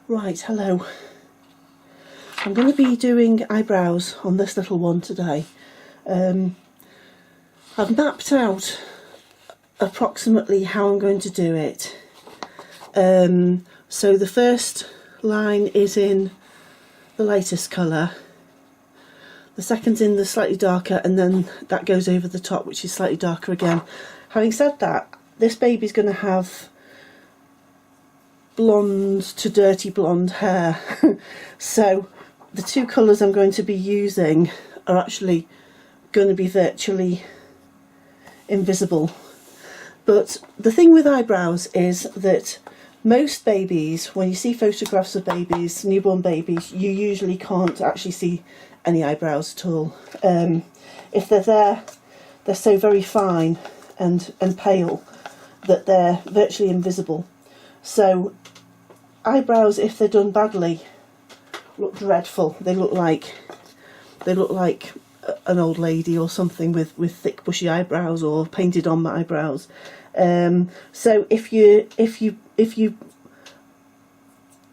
Right, hello. I'm going to be doing eyebrows on this little one today. I've mapped out approximately how I'm going to do it. So the first line is in the lightest colour, the second's in the slightly darker, and then that goes over the top, which is slightly darker again. Having said that, this baby's going to have blonde to dirty blonde hair. So the two colours I'm going to be using are actually going to be virtually invisible. But the thing with eyebrows is that most babies, when you see photographs of babies, newborn babies, you usually can't actually see any eyebrows at all. If they're there, they're so very fine and pale that they're virtually invisible. So eyebrows, if they're done badly, look dreadful. They look like an old lady or something with thick bushy eyebrows or painted on eyebrows. So if you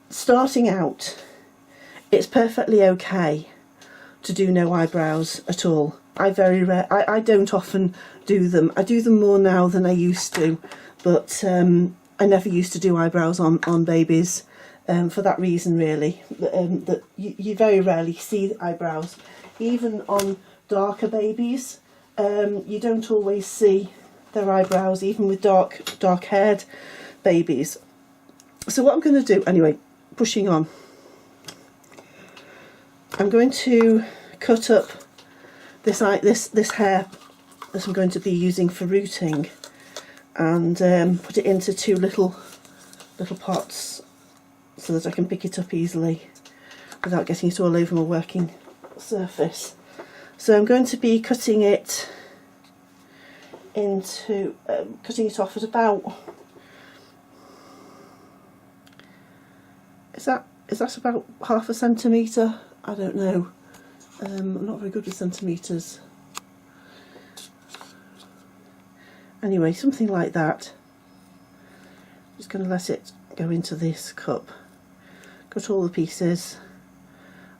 starting out, it's perfectly okay to do no eyebrows at all. I don't often do them. I do them more now than I used to, but I never used to do eyebrows on babies for that reason, really. That you very rarely see eyebrows. Even on darker babies, you don't always see their eyebrows, even with dark haired babies. So what I'm going to do, anyway, pushing on, I'm going to cut up this hair that I'm going to be using for rooting, and put it into two little pots so that I can pick it up easily without getting it all over my working surface. So I'm going to be cutting it off at about, is that about half a centimetre? I don't know. I'm not very good with centimetres. Anyway, something like that. Just going to let it go into this cup. Cut all the pieces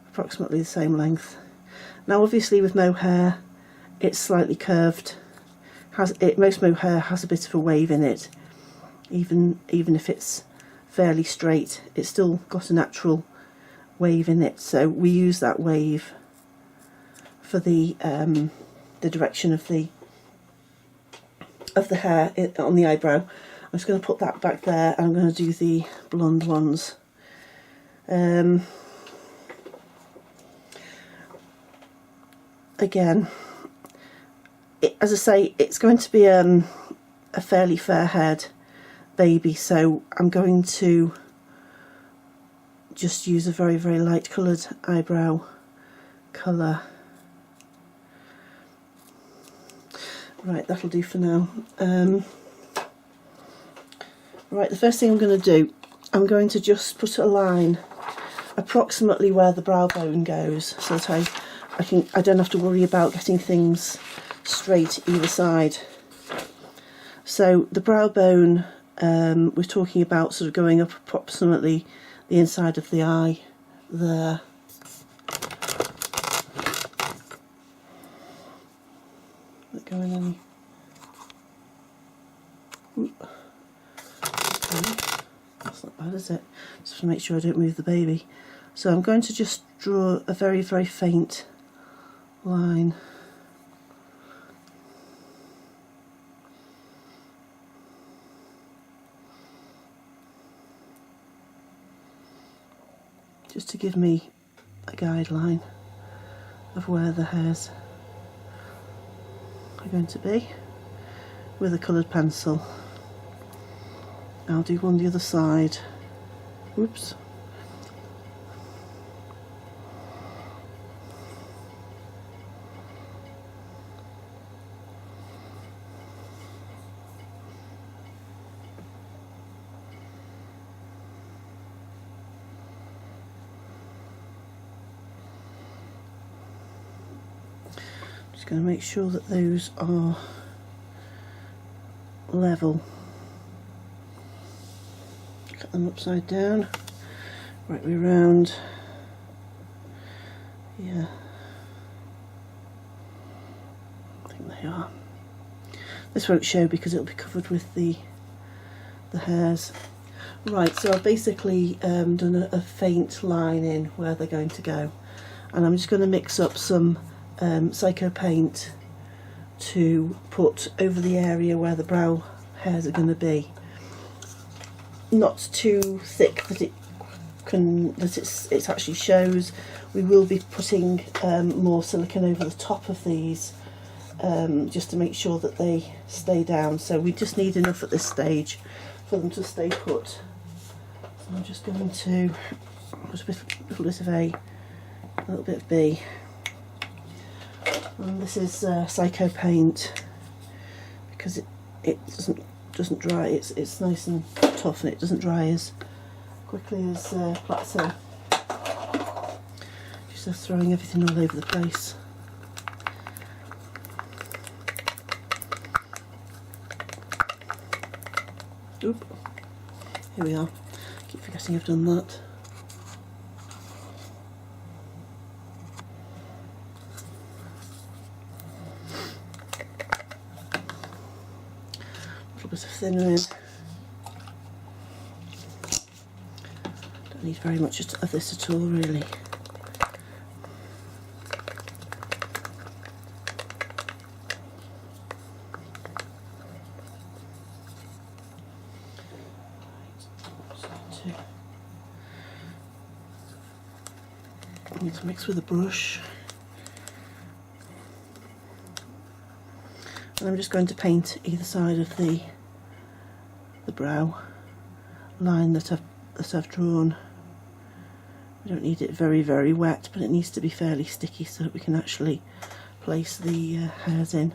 approximately the same length. Now obviously with mohair it's slightly curved. Most mohair has a bit of a wave in it. Even if it's fairly straight, it's still got a natural wave in it. So we use that wave for the direction of the hair on the eyebrow. I'm just going to put that back there, and I'm going to do the blonde ones. Again, as I say, it's going to be a fairly fair-haired baby, so I'm going to just use a very, very light coloured eyebrow colour. Right, that'll do for now. Right, the first thing I'm going to do, I'm going to just put a line approximately where the brow bone goes, so that I don't have to worry about getting things straight either side. So the brow bone, we're talking about sort of going up approximately the inside of the eye there. Going in. Okay. That's not bad, is it? Just to make sure I don't move the baby. So I'm going to just draw a very, very faint line. Just to give me a guideline of where the hairs are going to be with a coloured pencil. I'll do one the other side. Oops. Just going to make sure that those are level. Cut them upside down. right way round. Yeah, I think they are. This won't show because it'll be covered with the hairs. Right, so I've basically done a faint line in where they're going to go, and I'm just going to mix up some Psycho paint to put over the area where the brow hairs are going to be. Not too thick that it actually shows. We will be putting more silicone over the top of these just to make sure that they stay down. So we just need enough at this stage for them to stay put. So I'm just going to put a little bit of A, a little bit of B. And this is Psycho paint because it doesn't dry. It's nice and tough and it doesn't dry as quickly as plaster. Just throwing everything all over the place. Oop. Here we are. Keep forgetting I've done that. A little bit of thinner in. Don't need very much of this at all, really. I need to mix with a brush, and I'm just going to paint either side of the brow line that I've drawn. We don't need it very wet, but it needs to be fairly sticky so that we can actually place the hairs in.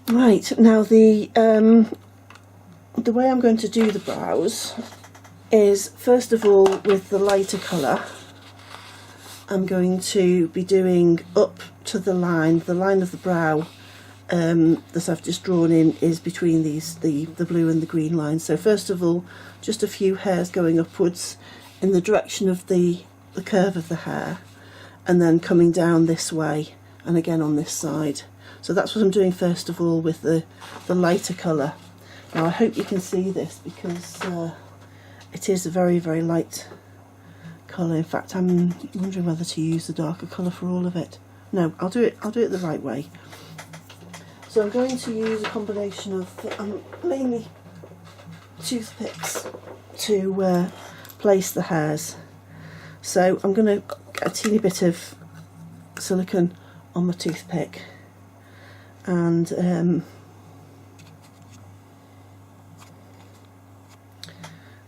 Right, now the way I'm going to do the brows is, first of all, with the lighter colour, I'm going to be doing up to the line of the brow that I've just drawn in is between these, the blue and the green lines. So first of all, just a few hairs going upwards in the direction of the curve of the hair, and then coming down this way and again on this side. So that's what I'm doing first of all with the lighter colour. Now I hope you can see this because it is a very light colour. In fact, I'm wondering whether to use the darker colour for all of it. No, I'll do it the right way. So I'm going to use a combination of mainly toothpicks to place the hairs. So I'm going to get a teeny bit of silicone on my toothpick, and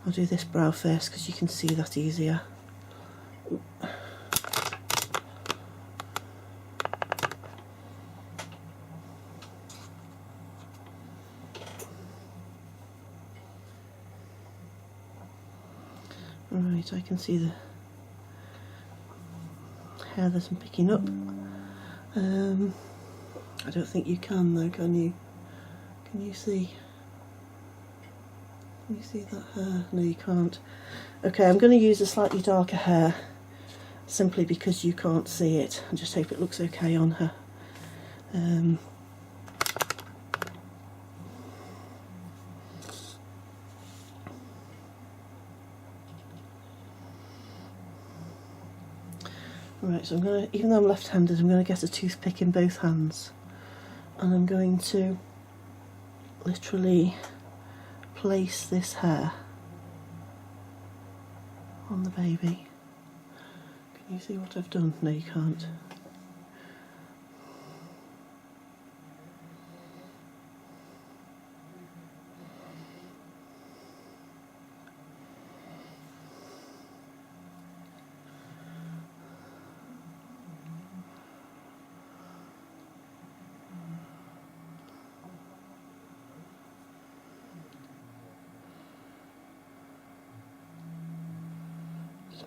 I'll do this brow first because you can see that easier. Right, I can see the hair that I'm picking up. I don't think you can though, can you? Can you see? Can you see that hair? No, you can't. Okay, I'm going to use a slightly darker hair simply because you can't see it. I just hope it looks okay on her. Right, so I'm going to, even though I'm left-handed, I'm going to get a toothpick in both hands, and I'm going to literally place this hair on the baby. Can you see what I've done? No, you can't.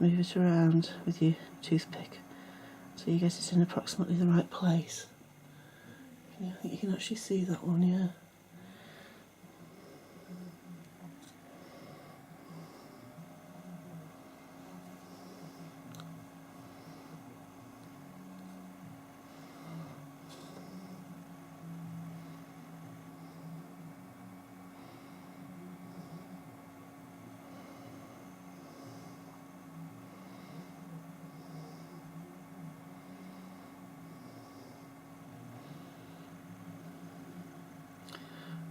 Move it around with your toothpick so you get it in approximately the right place. I think you can actually see that one, yeah.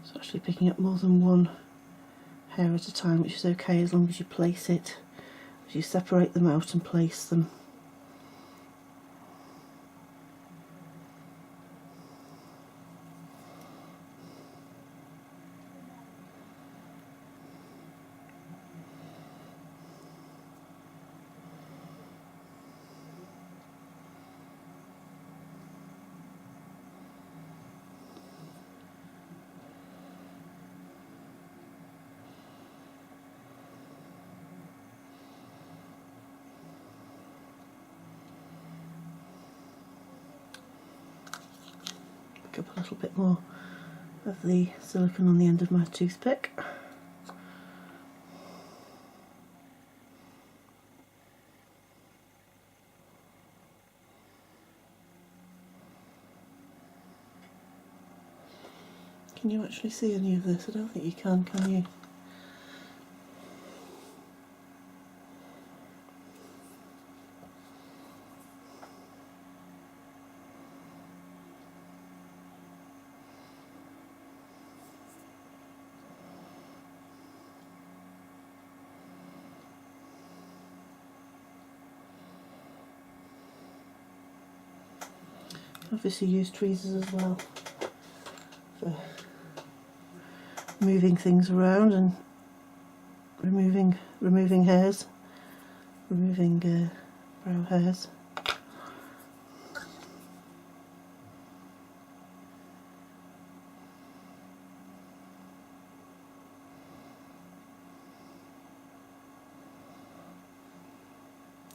It's actually picking up more than one hair at a time, which is okay as long as you place it, as you separate them out and place them. Pick up a little bit more of the silicone on the end of my toothpick. Can you actually see any of this? I don't think you can you? Obviously use tweezers as well for moving things around and removing hairs, removing brow hairs.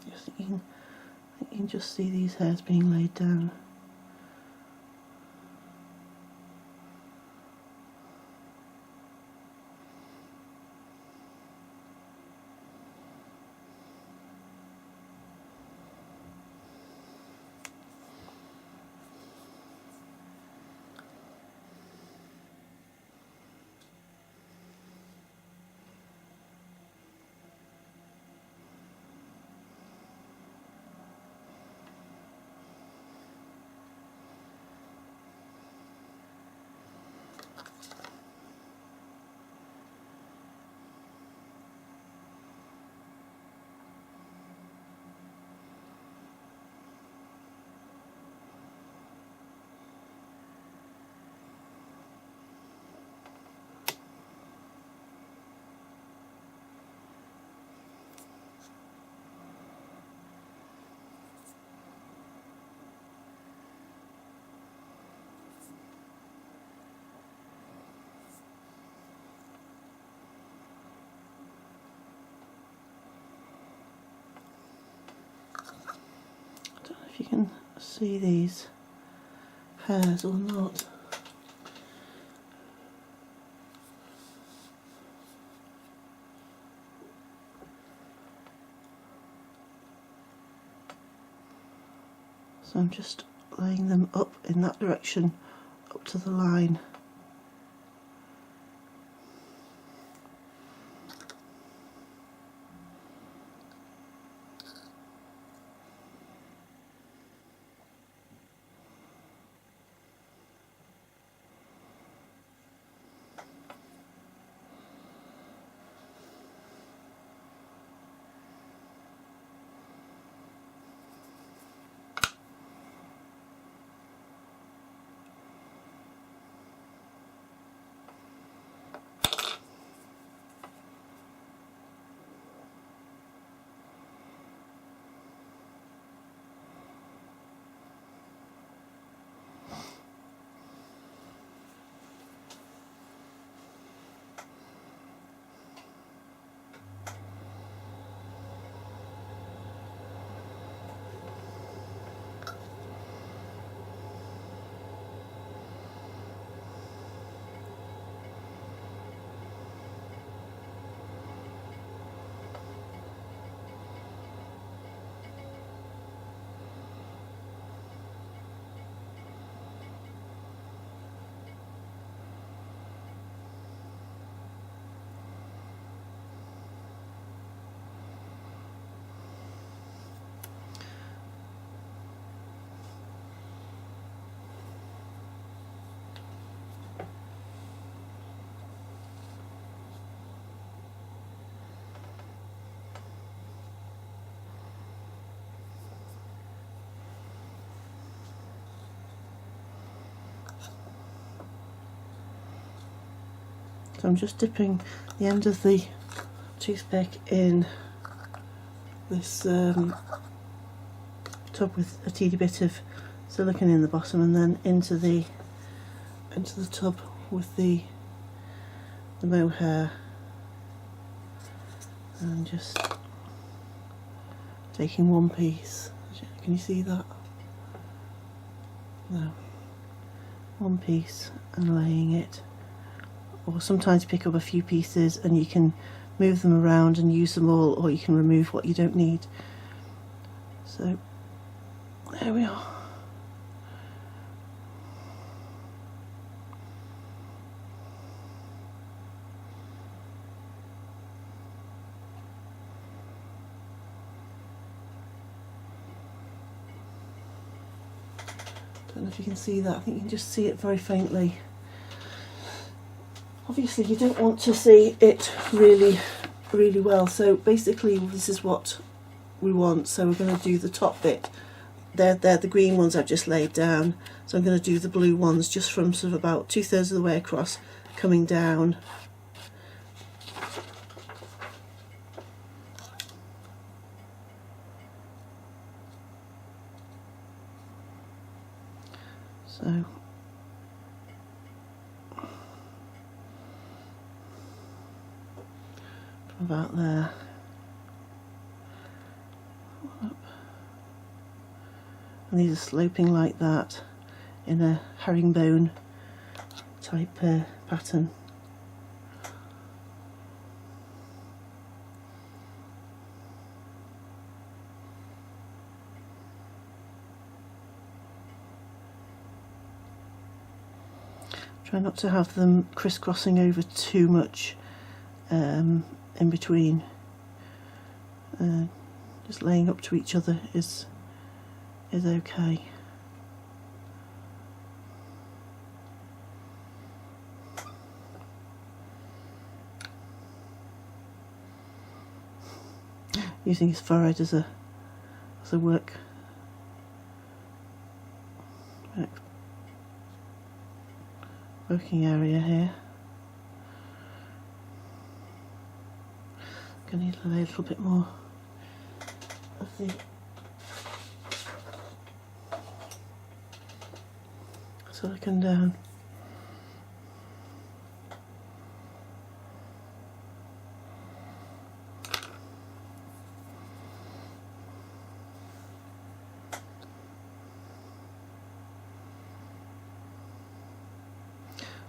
Yes, you can just see these hairs being laid down. If you can see these hairs or not. So I'm just laying them up in that direction, up to the line. So I'm just dipping the end of the toothpick in this tub with a teeny bit of silicone in the bottom, and then into the tub with the mohair, and just taking one piece. Can you see that? No. One piece and laying it. Or sometimes pick up a few pieces and you can move them around and use them all, or you can remove what you don't need. So there we are. Don't know if you can see that. I think you can just see it very faintly. Obviously you don't want to see it really well, so basically this is what we want. So we're going to do the top bit. They're the green ones I've just laid down, so I'm going to do the blue ones just from sort of about 2/3 of the way across, coming down. So from about there up. And these are sloping like that in a herringbone type pattern. Try not to have them crisscrossing over too much in between. Just laying up to each other is okay. Using his forehead as a working area here. Gonna need to lay a little bit more of the silicone down.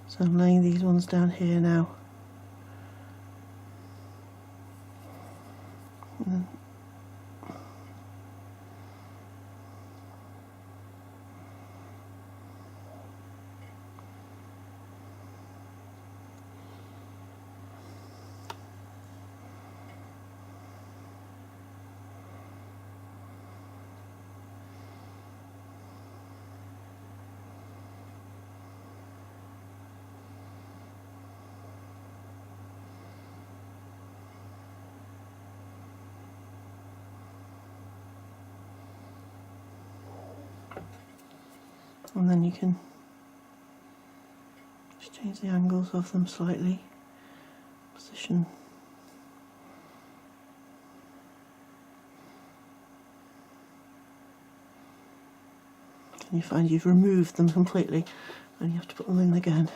So I'm laying these ones down here now. And then you can just change the angles of them slightly, position. And you find you've removed them completely and you have to put them in again.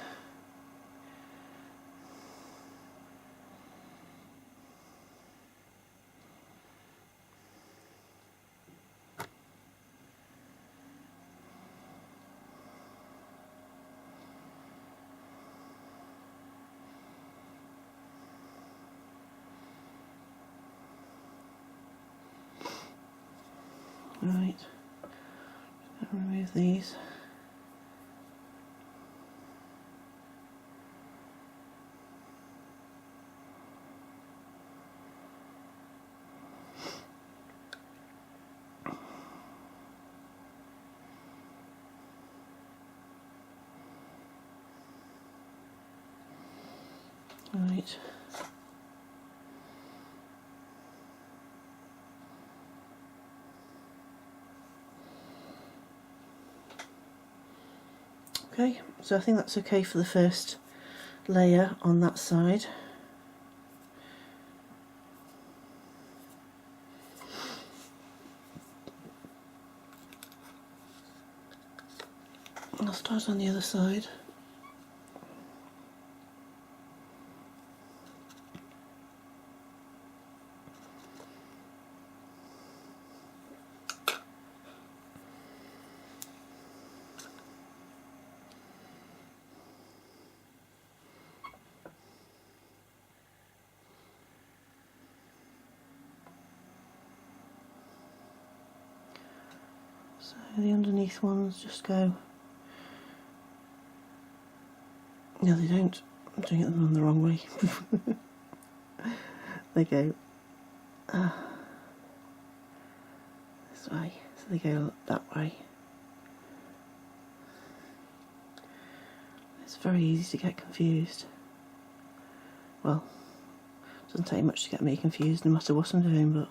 Right, I'll remove these. Right. Okay, so I think that's okay for the first layer on that side. I'll start on the other side. So the underneath ones just go. No, they don't. I'm doing them on the wrong way. They go this way, so they go that way. It's very easy to get confused. Well, it doesn't take much to get me confused no matter what I'm doing, but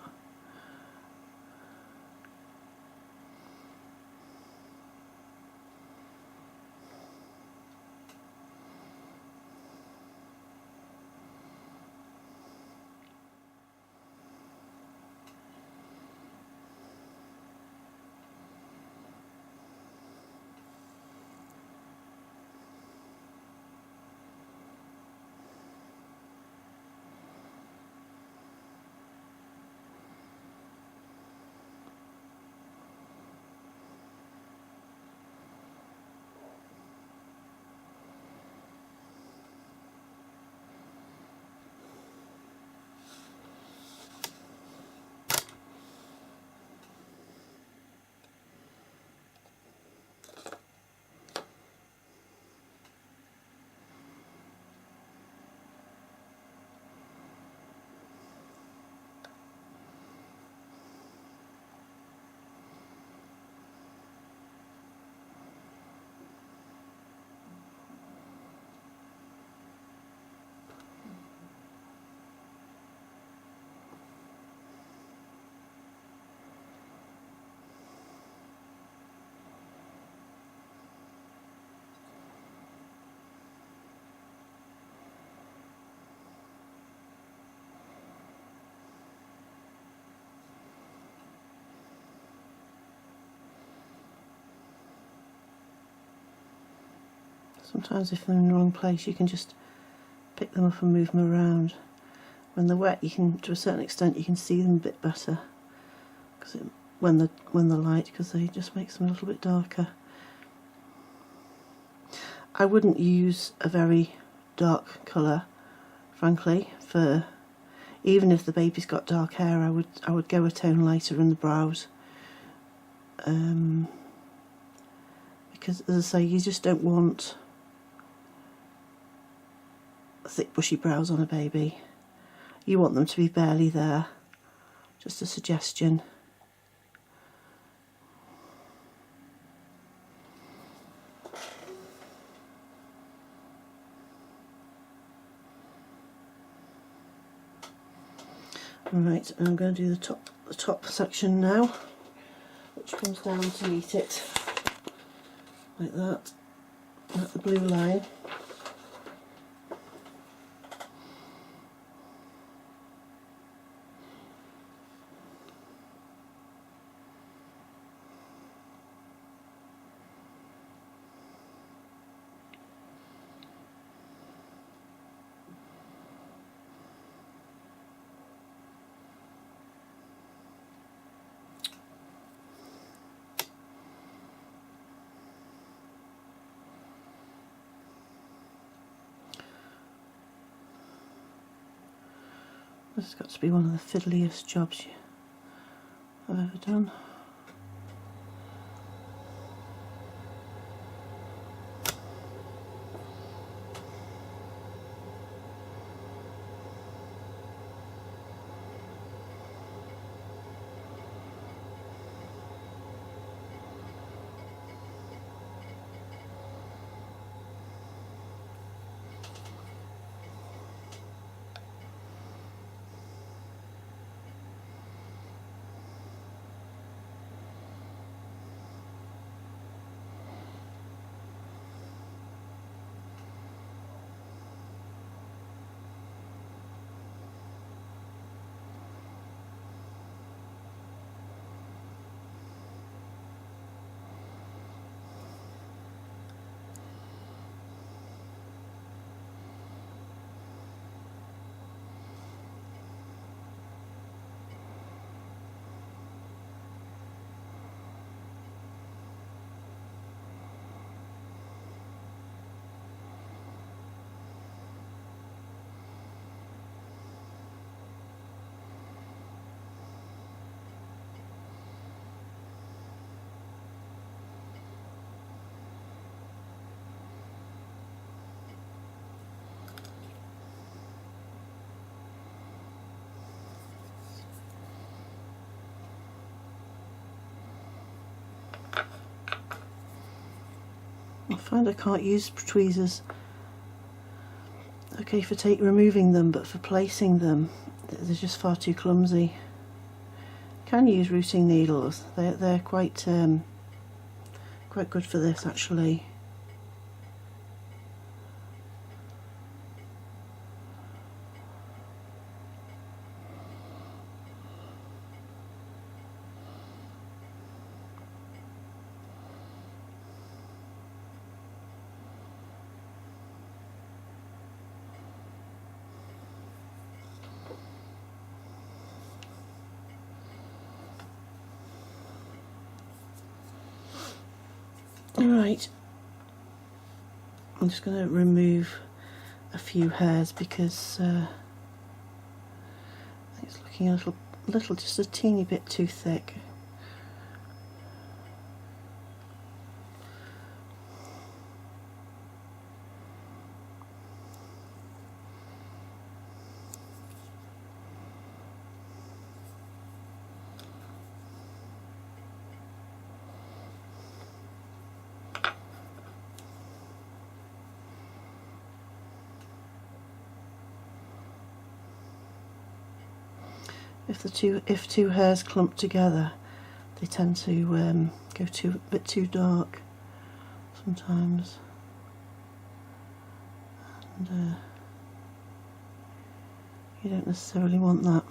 sometimes if they're in the wrong place you can just pick them up and move them around. When they're wet, you can, to a certain extent, you can see them a bit better because when they're light, because they just makes them a little bit darker. I wouldn't use a very dark colour, frankly, for even if the baby's got dark hair. I would go a tone lighter in the brows, because as I say, you just don't want thick bushy brows on a baby. You want them to be barely there. Just a suggestion. Right, I'm going to do the top section now, which comes down to meet it like that, at the blue line. This has got to be one of the fiddliest jobs I've ever done. find I can't use tweezers. Okay for removing them, but for placing them, they're just far too clumsy. Can use routing needles. They're quite good for this actually. Alright, I'm just going to remove a few hairs because it's looking a little, just a teeny bit too thick. If two hairs clump together, they tend to go a bit too dark sometimes, and you don't necessarily want that,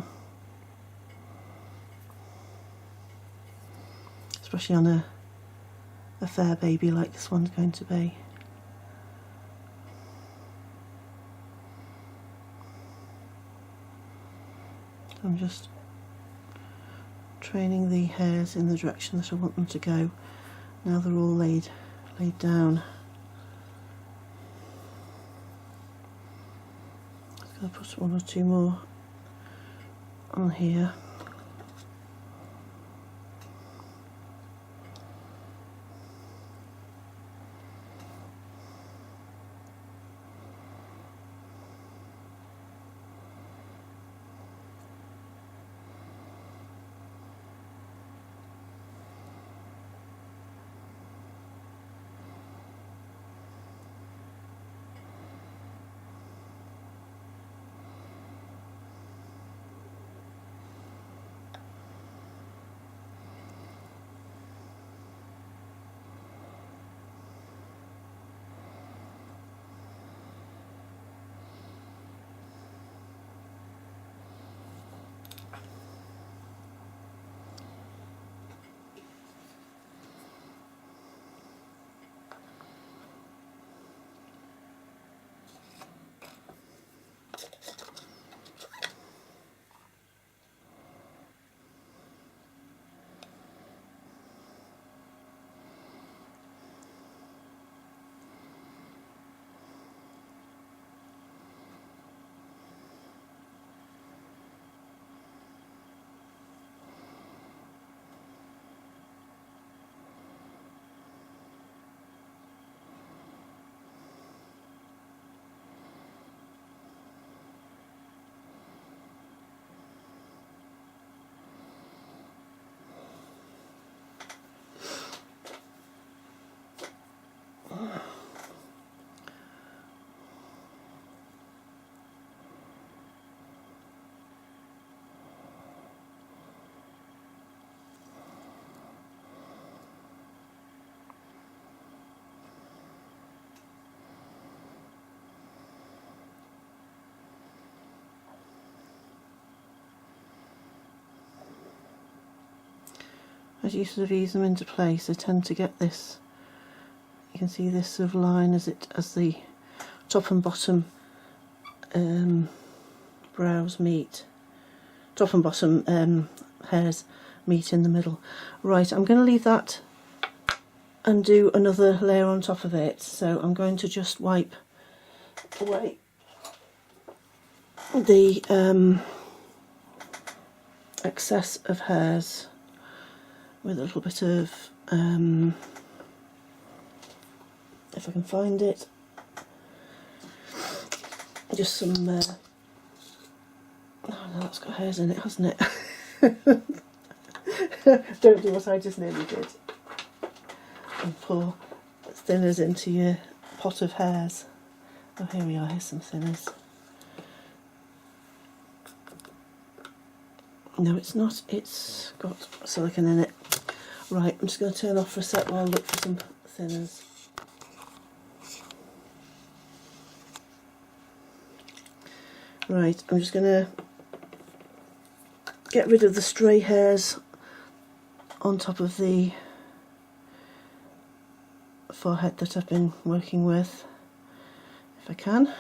especially on a fair baby like this one's going to be. I'm just training the hairs in the direction that I want them to go. Now they're all laid down. I'm going to put one or two more on here. As you sort of ease them into place, they tend to get this, you can see this sort of line as the top and bottom brows meet, top and bottom hairs meet in the middle. Right, I'm going to leave that and do another layer on top of it, so I'm going to just wipe away the excess of hairs with a little bit of, if I can find it, just some, oh no, that's got hairs in it, hasn't it? Don't do what I just nearly did. And pour, let's thinners into your pot of hairs. Oh, here we are, here's some thinners. No, it's not, it's got silicone in it. Right, I'm just going to turn off for a sec while I look for some thinners. Right, I'm just going to get rid of the stray hairs on top of the forehead that I've been working with, if I can.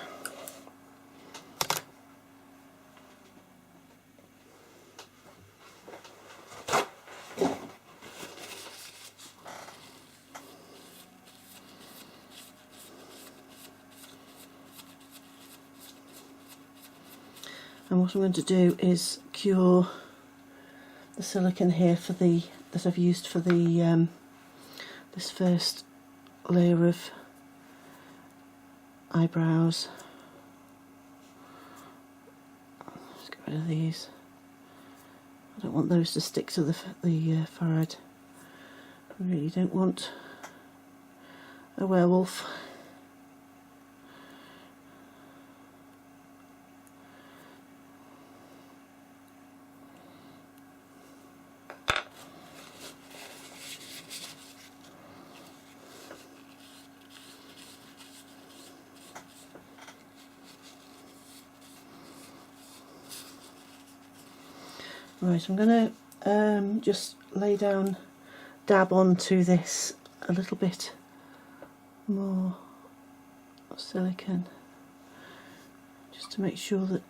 And what I'm going to do is cure the silicone here for the that I've used for the this first layer of eyebrows. Let's get rid of these. I don't want those to stick to the forehead. I really don't want a werewolf. Right, I'm going to just dab onto this a little bit more silicone, just to make sure that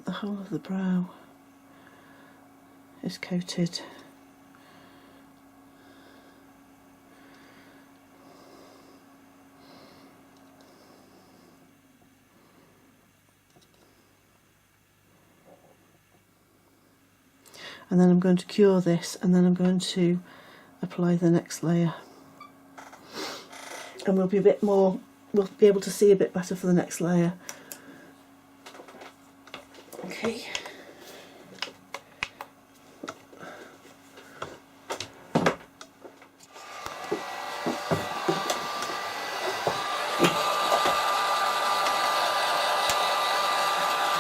the whole of the brow is coated. And then I'm going to cure this, and then I'm going to apply the next layer, and we'll be able to see a bit better for the next layer. Okay.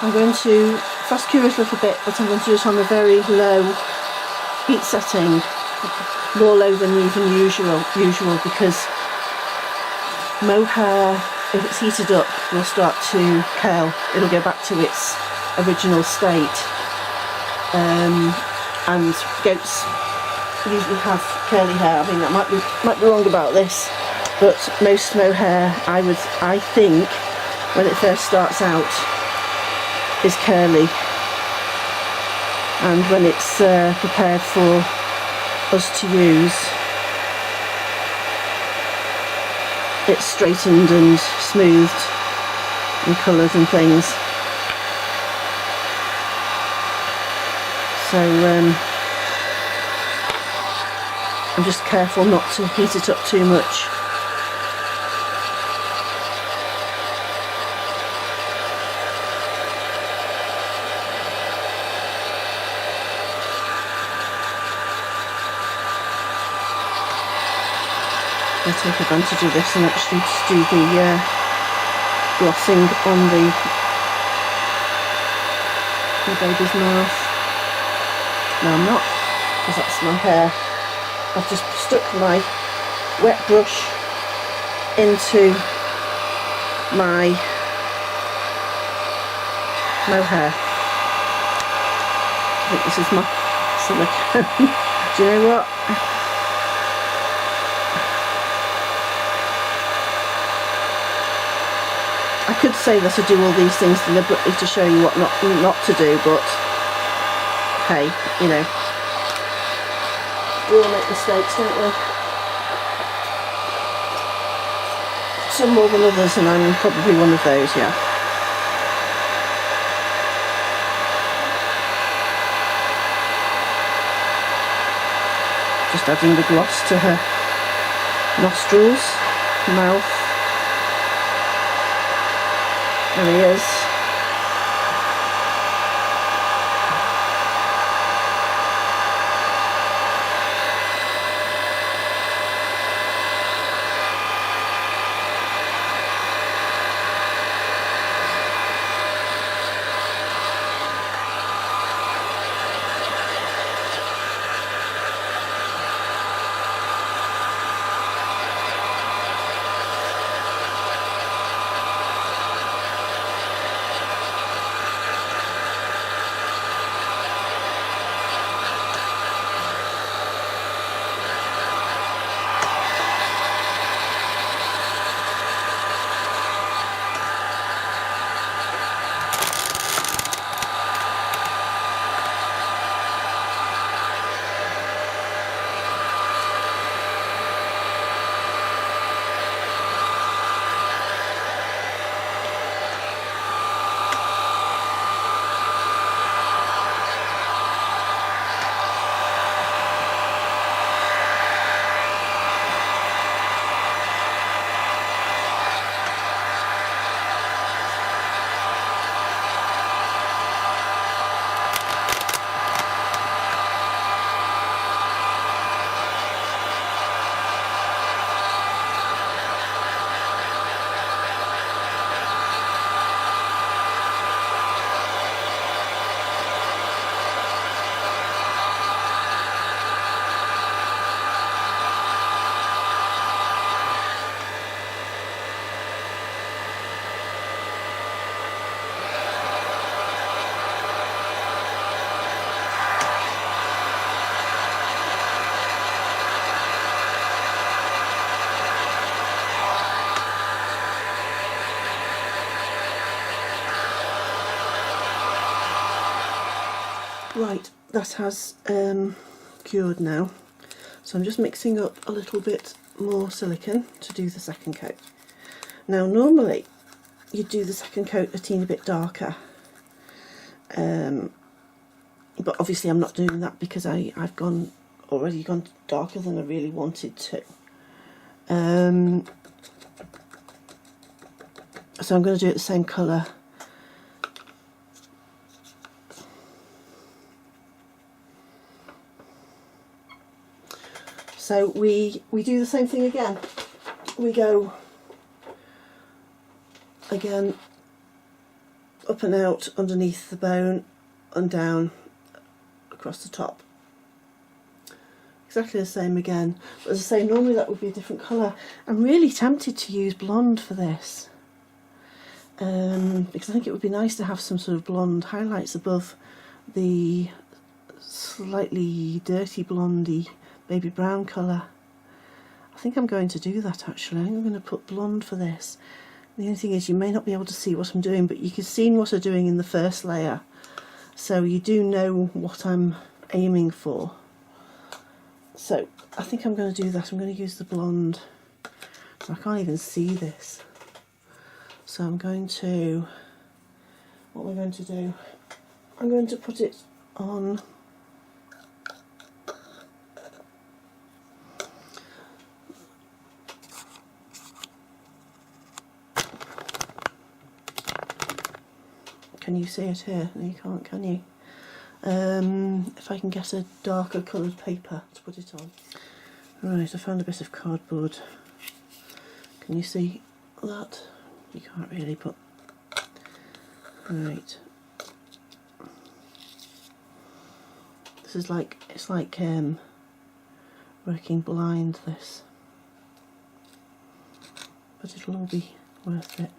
I'm going to fast cure it a little bit, but I'm going to do it on a very low heat setting, more low than even usual because mohair, if it's heated up, will start to curl. It'll go back to its original state. And goats usually have curly hair. I mean, I might be wrong about this, but most mohair, I think, when it first starts out, is curly, and when it's prepared for us to use, it's straightened and smoothed and coloured and things. So I'm just careful not to heat it up too much. I'll take advantage of this and actually just do the glossing on the baby's mouth. No, I'm not, because that's my hair. I've just stuck my wet brush into my mohair. I think this is my silicone. Do you know what? I could say that I do all these things deliberately to show you what not to do, but hey, you know, we all make mistakes, don't we? Some more than others, and I'm probably one of those, yeah. Just adding the gloss to her nostrils, mouth, and ears. Right, that has cured now. So I'm just mixing up a little bit more silicone to do the second coat. Now normally you do the second coat a teeny bit darker, but obviously I'm not doing that because I've already gone darker than I really wanted to. So I'm going to do it the same colour. So we do the same thing again. We go again up and out underneath the bone and down across the top. Exactly the same again. But as I say, normally that would be a different colour. I'm really tempted to use blonde for this, because I think it would be nice to have some sort of blonde highlights above the slightly dirty blondie baby brown colour. I think I'm going to do that actually. I think I'm going to put blonde for this. The only thing is you may not be able to see what I'm doing, but you can see what I'm doing in the first layer, so you do know what I'm aiming for. So I think I'm going to do that. I'm going to use the blonde. I can't even see this. So I'm going to, what we're going to do, I'm going to put it on Can you see it here? No, you can't, can you? If I can get a darker coloured paper to put it on. Right, I found a bit of cardboard. Can you see that? You can't really, but right. This is like, it's like working blind, this, but it'll all be worth it.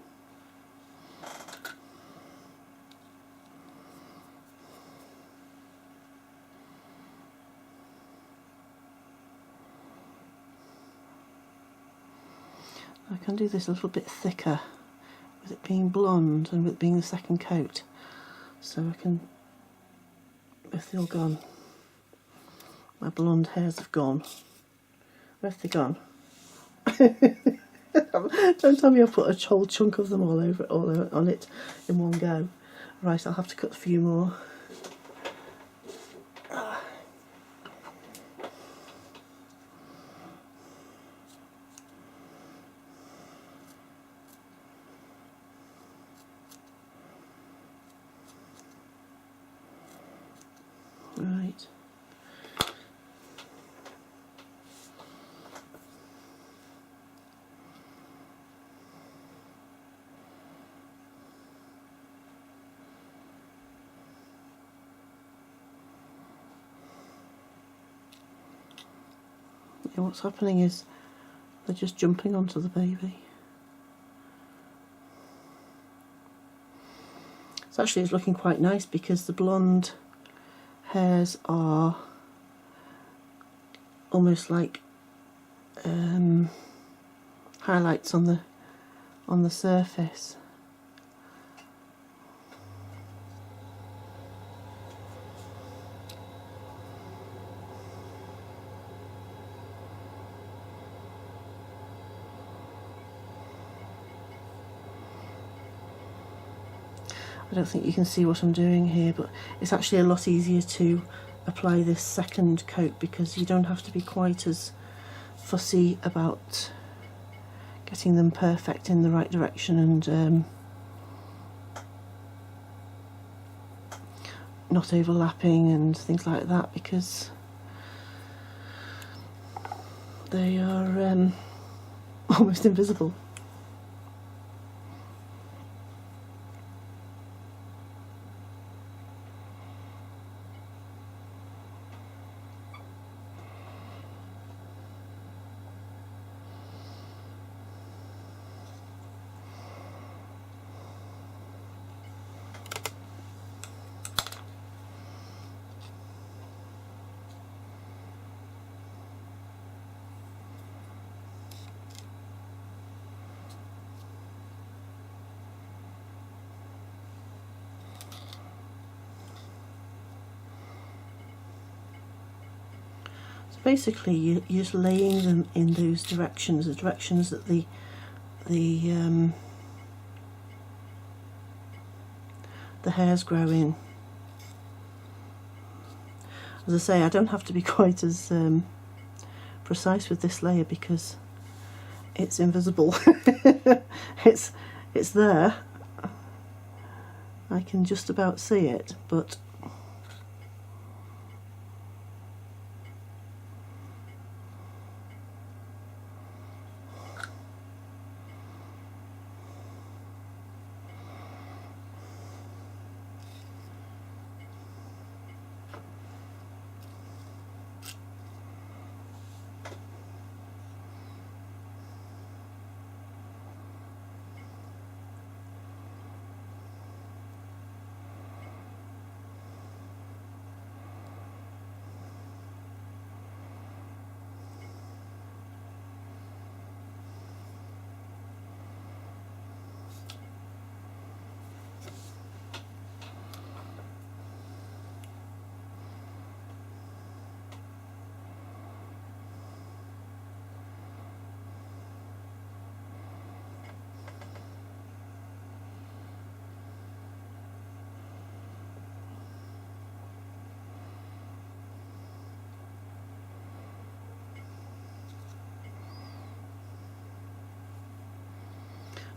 I can do this a little bit thicker with it being blonde and with it being the second coat, so I can, if they're all gone, my blonde hairs have gone. Where have they gone? Don't tell me I put a whole chunk of them all over on it in one go. Right, I'll have to cut a few more. Right. Yeah, what's happening is they're just jumping onto the baby. It's actually looking quite nice because the blonde hairs are almost like highlights on the surface. I don't think you can see what I'm doing here, but it's actually a lot easier to apply this second coat because you don't have to be quite as fussy about getting them perfect in the right direction and not overlapping and things like that, because they are almost invisible. basically you're just laying them in those directions, the directions that the hairs grow in. As I say, I don't have to be quite as precise with this layer because it's invisible. it's there. I can just about see it, but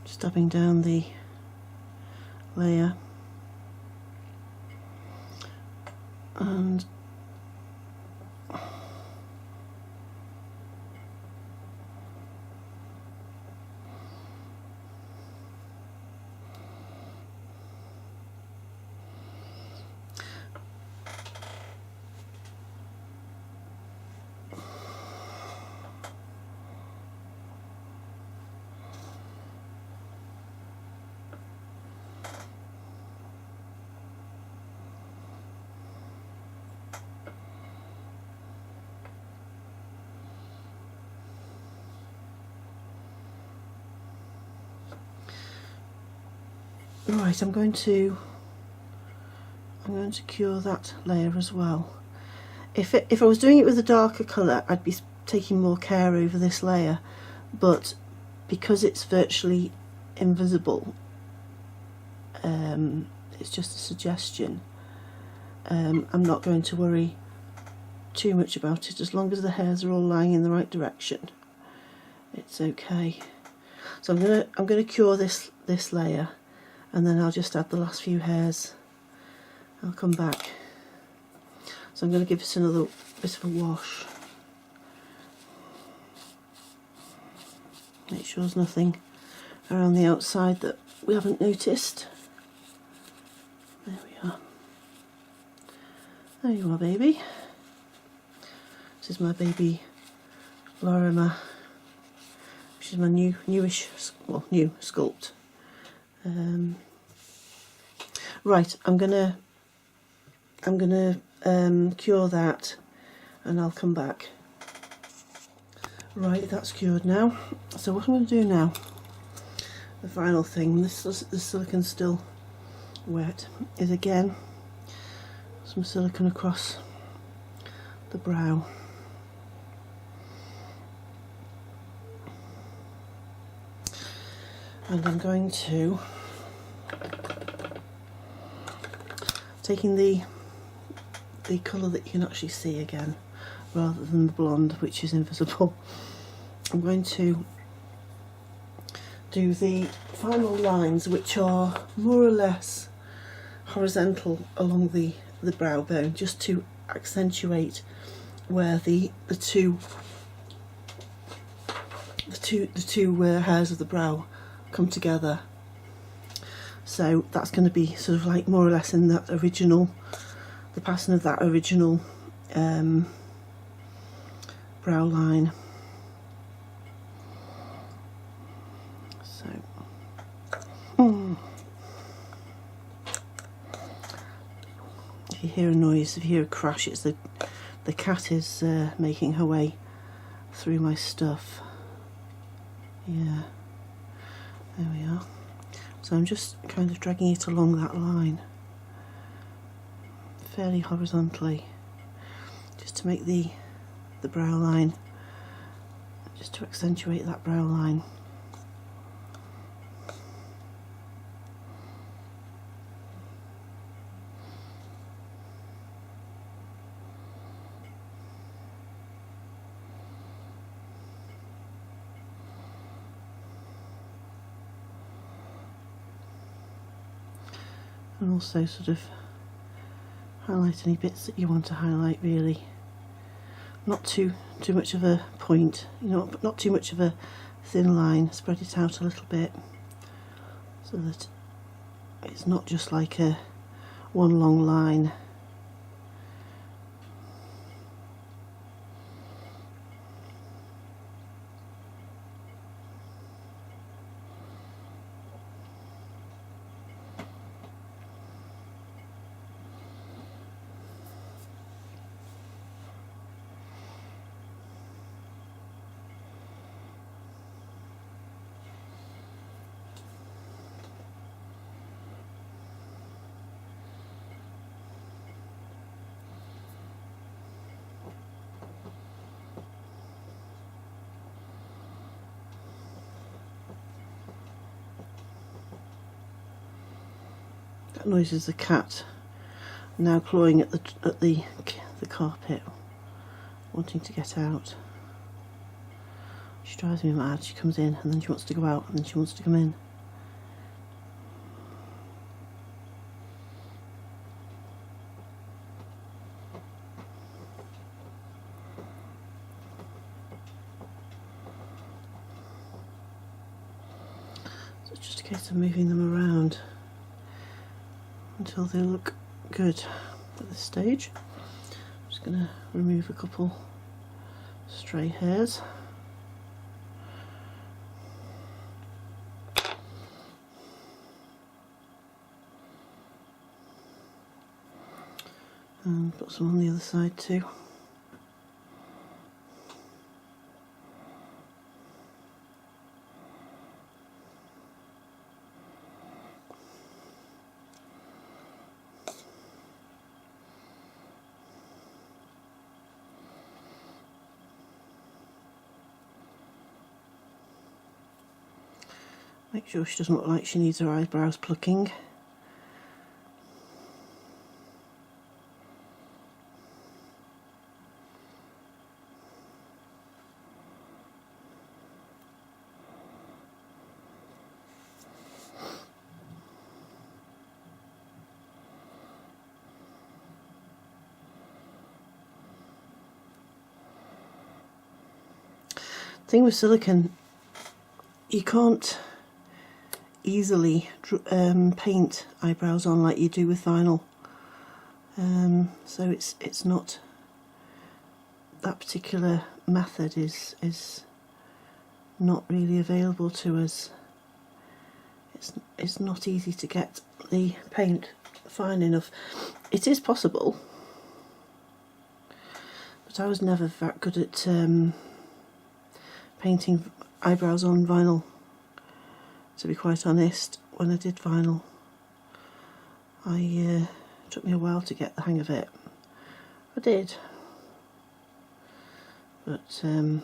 just dabbing down the layer and right, I'm going to cure that layer as well. If I was doing it with a darker colour, I'd be taking more care over this layer, but because it's virtually invisible, it's just a suggestion. I'm not going to worry too much about it as long as the hairs are all lying in the right direction. It's okay. So I'm gonna cure this layer, and then I'll just add the last few hairs. I'll come back. So I'm going to give this another bit of a wash. Make sure there's nothing around the outside that we haven't noticed. There we are. There you are, baby. This is my baby Lorimer, which is my new Sculpt. Right, I'm gonna cure that, and I'll come back. Right, that's cured now. So what I'm going to do now, the final thing, the silicone's still wet, is again some silicone across the brow. And I'm going to, taking the colour that you can actually see again, rather than the blonde, which is invisible, I'm going to do the final lines, which are more or less horizontal along the brow bone, just to accentuate where the two hairs of the brow come together. So that's going to be sort of like more or less in that original, the pattern of that original brow line. So if you hear a noise, if you hear a crash, it's the cat is making her way through my stuff. Yeah, there we are. So I'm just kind of dragging it along that line fairly horizontally, just to make the the brow line, just to accentuate that brow line. And also sort of highlight any bits that you want to highlight, really. Not too much of a point, you know, but not too much of a thin line. Spread it out a little bit so that it's not just like a one long line. That noise is the cat now clawing at the carpet, wanting to get out. She drives me mad. She comes in and then she wants to go out and then she wants to come in. So it's just a case of moving them around until they look good at this stage. I'm just going to remove a couple stray hairs. And put some on the other side too. Make sure she doesn't look like she needs her eyebrows plucking. The thing with silicone, you can't easily paint eyebrows on like you do with vinyl, so it's not, that particular method is not really available to us. It's not easy to get the paint fine enough. It is possible, but I was never that good at painting eyebrows on vinyl, to be quite honest. When I did vinyl, it took me a while to get the hang of it. I did, but and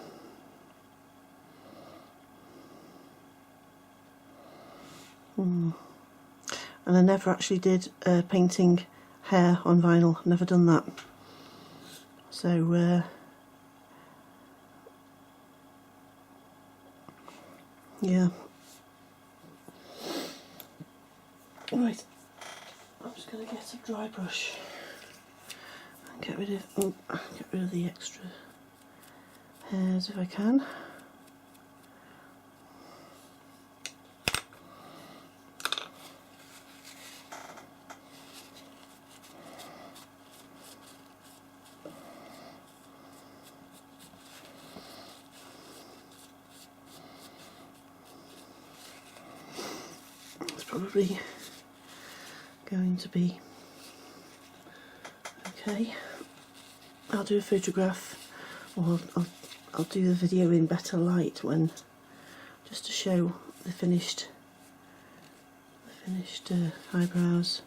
I never actually did painting hair on vinyl. Never done that. So yeah. Right, I'm just going to get a dry brush and get rid of the extra hairs if I can. It's probably going to be okay. I'll do a photograph, or I'll do the video in better light when, just to show the finished eyebrows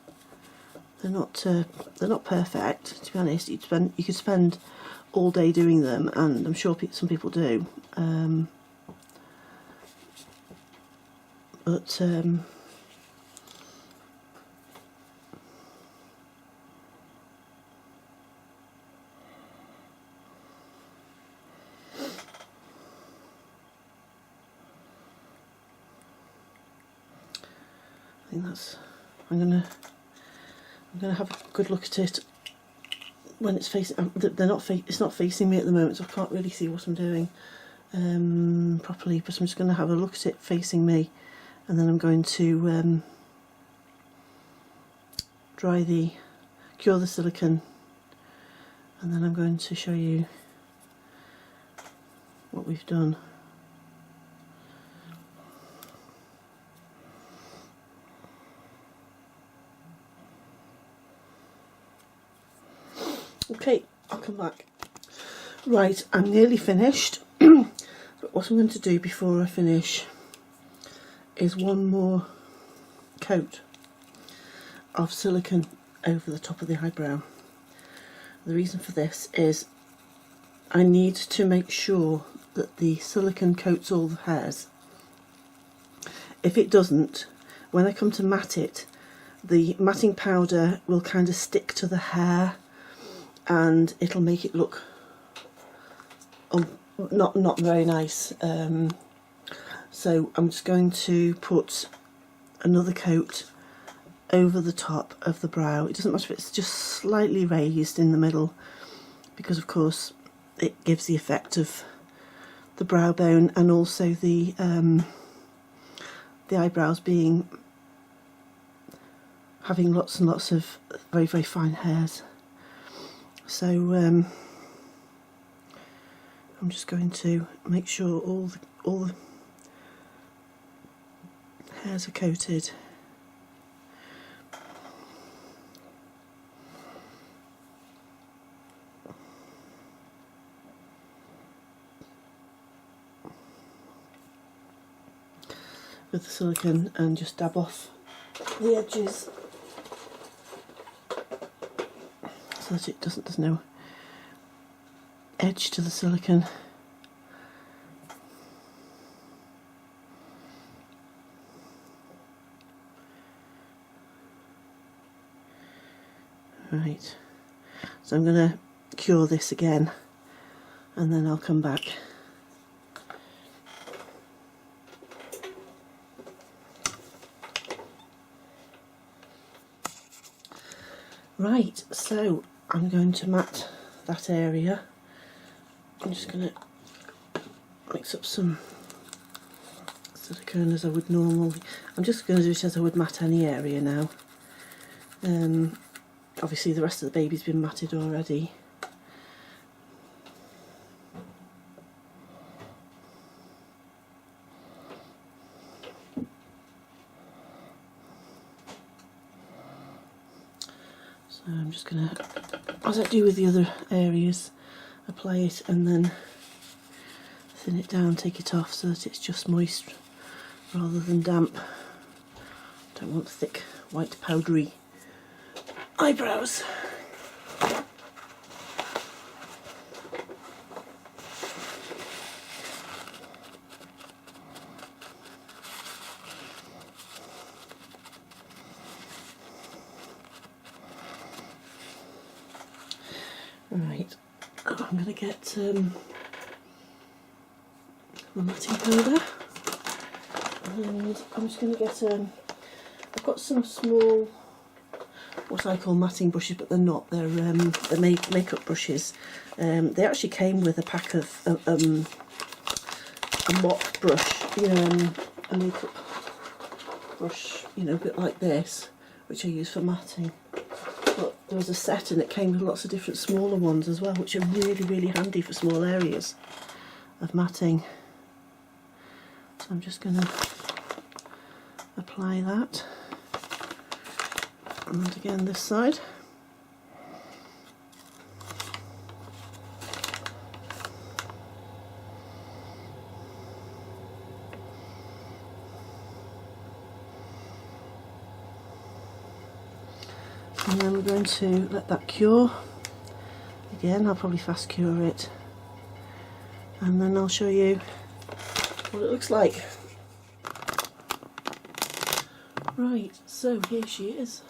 they're not perfect, to be honest. You could spend all day doing them, and I'm sure some people do. But I think that's. I'm gonna have a good look at it when it's facing. It's not facing me at the moment, so I can't really see what I'm doing properly. But I'm just going to have a look at it facing me, and then I'm going to cure the silicone, and then I'm going to show you what we've done. Okay, I'll come back. Right, I'm nearly finished. But what I'm going to do before I finish is one more coat of silicone over the top of the eyebrow. The reason for this is I need to make sure that the silicone coats all the hairs. If it doesn't, when I come to mat it, the matting powder will kind of stick to the hair, and it'll make it look not very nice. So I'm just going to put another coat over the top of the brow. It doesn't matter if it's just slightly raised in the middle, because of course it gives the effect of the brow bone, and also the eyebrows having lots and lots of very, very fine hairs. So I'm just going to make sure all the hairs are coated. With the silicone, and just dab off the edges so that there's no edge to the silicone. Right, so I'm going to cure this again, and then I'll come back. Right, so I'm going to mat that area. I'm just going to mix up some silicone as I would normally. I'm just going to do it as I would mat any area now. Obviously the rest of the baby's been matted already. So I'm just going to, as I do with the other areas, apply it and then thin it down, take it off so that it's just moist rather than damp. Don't want thick, white, powdery eyebrows. Right, I'm going to get my matting powder, and I'm just going to get I've got some small, what I call matting brushes, but they're not. They're makeup brushes. They actually came with a pack of a mop brush, you know, a makeup brush, you know, a bit like this, which I use for matting. But there was a set and it came with lots of different smaller ones as well, which are really, really handy for small areas of matting. So I'm just going to apply that. And again this side. And then we're going to let that cure. Again, I'll probably fast cure it. And then I'll show you what it looks like. Right, so here she is.